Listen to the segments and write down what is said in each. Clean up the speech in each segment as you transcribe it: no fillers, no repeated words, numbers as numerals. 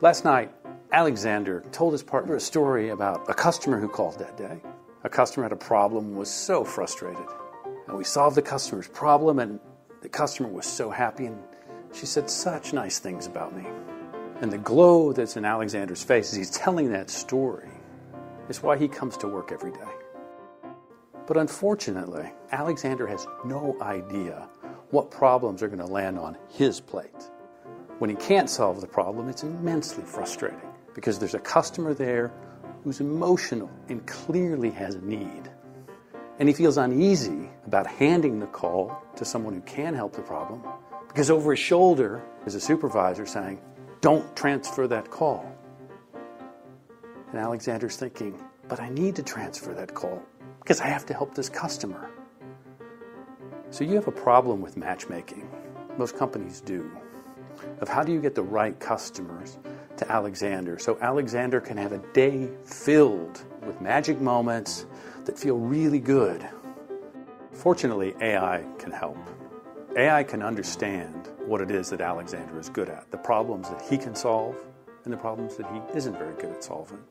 Last night, Alexander told his partner a story about a customer who called that day. A customer had a problem, was so frustrated. And we solved the customer's problem, and the customer was so happy, and she said such nice things about me. And the glow that's in Alexander's face as he's telling that story is why he comes to work every day. But unfortunately, Alexander has no idea what problems are going to land on his plate. When he can't solve the problem, it's immensely frustrating because there's a customer there who's emotional and clearly has a need. And he feels uneasy about handing the call to someone who can help the problem because over his shoulder is a supervisor saying, "Don't transfer that call." And Alexander's thinking, but I need to transfer that call because I have to help this customer. So you have a problem with matchmaking. Most companies do. Of how do you get the right customers to Alexander so Alexander can have a day filled with magic moments that feel really good. Fortunately, AI can help. AI can understand what it is that Alexander is good at, the problems that he can solve and the problems that he isn't very good at solving.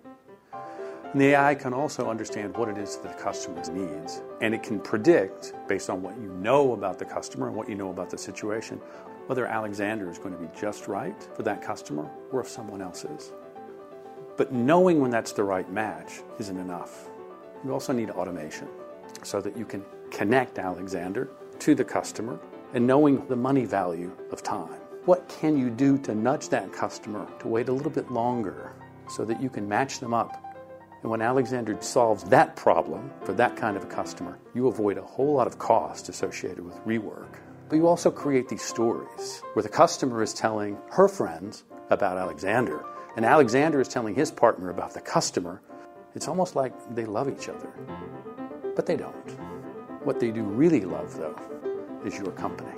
And the AI can also understand what it is that the customer needs, and it can predict, based on what you know about the customer and what you know about the situation, whether Alexander is going to be just right for that customer or if someone else is. But knowing when that's the right match isn't enough. You also need automation so that you can connect Alexander to the customer and knowing the money value of time. What can you do to nudge that customer to wait a little bit longer so that you can match them up? And when Alexander solves that problem for that kind of a customer, you avoid a whole lot of cost associated with rework. But you also create these stories where the customer is telling her friends about Alexander, and Alexander is telling his partner about the customer. It's almost like they love each other, but they don't. What they do really love, though, is your company.